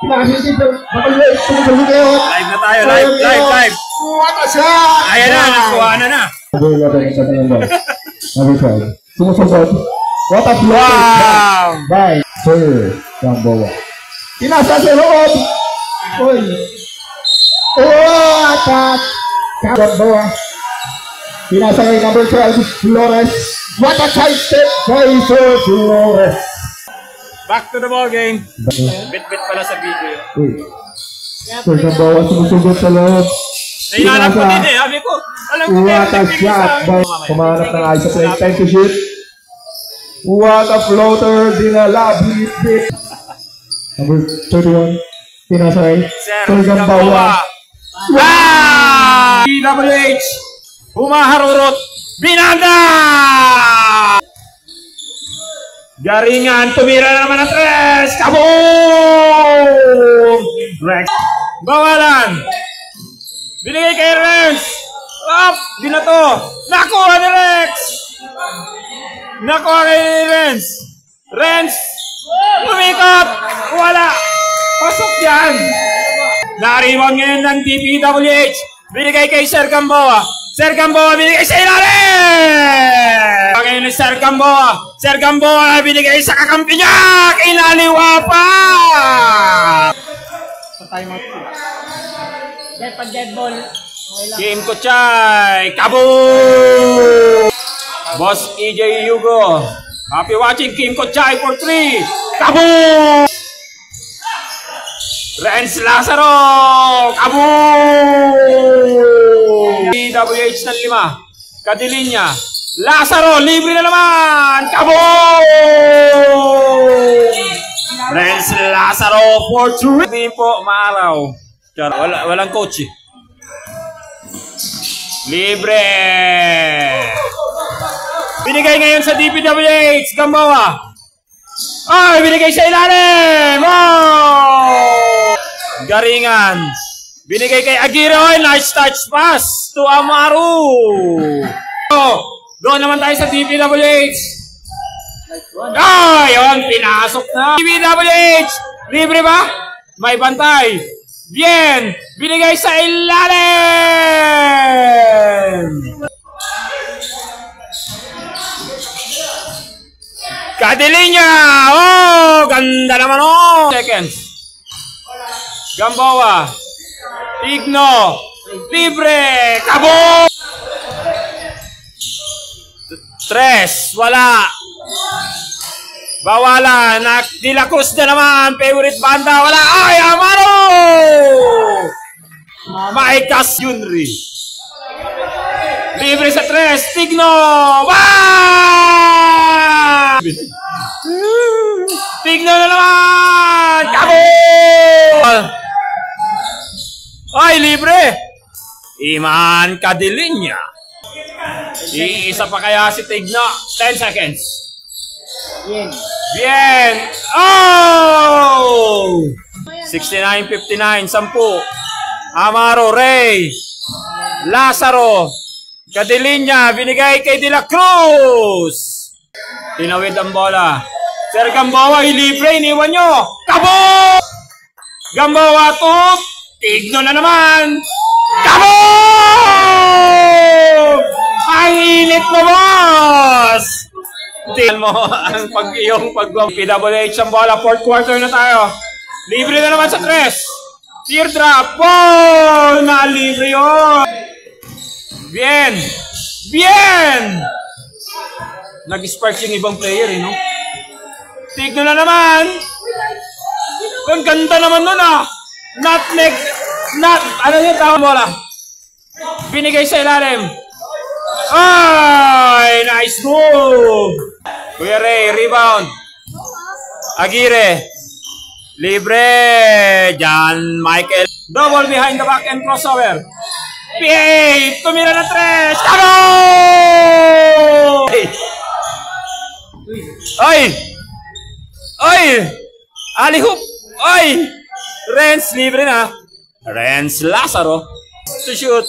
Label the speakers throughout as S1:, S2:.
S1: Live na tayo, live.
S2: What a shot!
S1: Ayan na, nakuha na.
S2: Sumusugod. What a flow!
S1: Wow!
S2: By Sir Gamboa. Pinasa sa loob! Uy! Oh! Attack! Gamboa. Pinasa kay number 12, Flores. What a side step by Sir Flores.
S1: Back to the ball game. Bit-bit pala sa video.
S2: Uy! Sir Gamboa sumusugod sa loob.
S1: Nahinanap ko din eh. Sabi ko, alam ko
S2: what a shot by kumanap ng ayos sa play. Time to shoot. What a floater. Dinala. Bit. Number 31. Pinasay. Sir Gamboa.
S1: Wow! PWH. Humaharurot. Binanda! Garingan. Tumira na naman ang tres. Kaboom! Rex. Bawalan. Binigay kay Renz. Up! Di na to. Nakuha ni Rex. Nakuha kay Renz. Renz. Lumikot. Wala. Pasok yan. Na-rebound ngayon ng DPWH. Binigay kay Sir Gamboa. Sir Gamboa binigay sa ilalim. Ngayon ni Sir Gamboa. Sir Gamboa binigay sa kakampi niya. Kinaliwa pa. Sa timeout ko. Dead ball. Game ko chay. Kaboom! Boss EJ Hugo. Happy watching Kim Kochay for 3. Kaboom! Renz Lazaro. Kaboom! PWH ng 5. Kadilinya. Lazaro. Libre na naman. Kaboom! Renz Lazaro for 3. Hindi po maaraw. Walang coach eh. Libre. Binigay ngayon sa DPWH. Gamboa. Ay, binigay sa ilalim. Oh! Garingan. Binigay kay Aguirre. Nice touch pass to Amaru. Oh, doon naman tayo sa DPWH. Ay, yun. Pinasok na. DPWH. Libre ba? May bantay. Bien! Binigay sa ilalim! Kadilinya! Oh! Ganda naman oh! Seconds. Gamboa. Igno. Libre! Kabo! Tres. Wala. Bawalan. De La Cruz na naman. Favorite banda. Wala. Ay, Amaro! Maikas Yunri. Libre sa tres. Tigno. Wow! Tigno na naman. Kabo! Ay, libre. Iman Kadilinya. Iisa pa kaya si Tigno. 10 seconds. Bien! Oh! 69-59, 10. Amaro, Ray. Lazaro. Kadilinya, binigay kay De La Cruz. Tinawid ang bola. Sir Gamboa, ilibre, iniwan nyo. Kabo! Gamboa, top. Tigno na naman. Kabo! Ang init mo, boss! Tingnan mo ang iyong pag-block. PWH ang bola. 4th quarter na tayo. Libre na naman sa tres. Teardrop. Oh! Na-libre yun. Bien. Bien! Nag-spark yung ibang player eh, no? Tigno na naman. Ang ganda naman nun ah. Ano yung tawag bola? Binigay sa ilalim. Ay! Nice move! Kuya Ray, rebound. Aguirre. Libre. John Michael. Double behind the back and crossover. PA! Tumira na tres. Taro! Ay! Ay! Alihoop! Ay! Renz, libre na. Renz Lazaro. To shoot.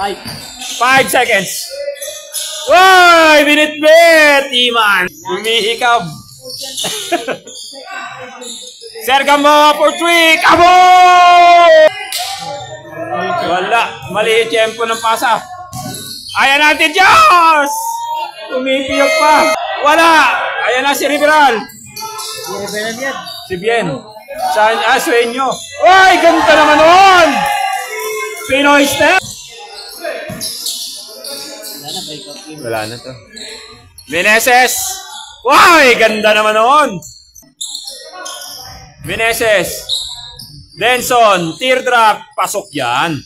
S1: 5 seconds. Uy! Binit-bit! Iman! Humihikab. Sir Gamboa for 3. Kabo! Wala. Mali yung tempo ng pasa. Ayan natin, Diyos! Tumipiyok pa. Wala. Ayan na si Riveral. Si Bien. Saan? Sueño. Uy, ganda naman nun! Pinoy step. Wala na to. Meneses. Uy, ganda naman nun. Meneses. Denson. Teardrop. Pasok yan.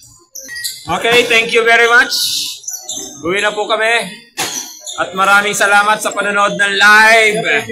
S1: Okay, thank you very much. Uwi na po kami. At maraming salamat sa panonood ng live.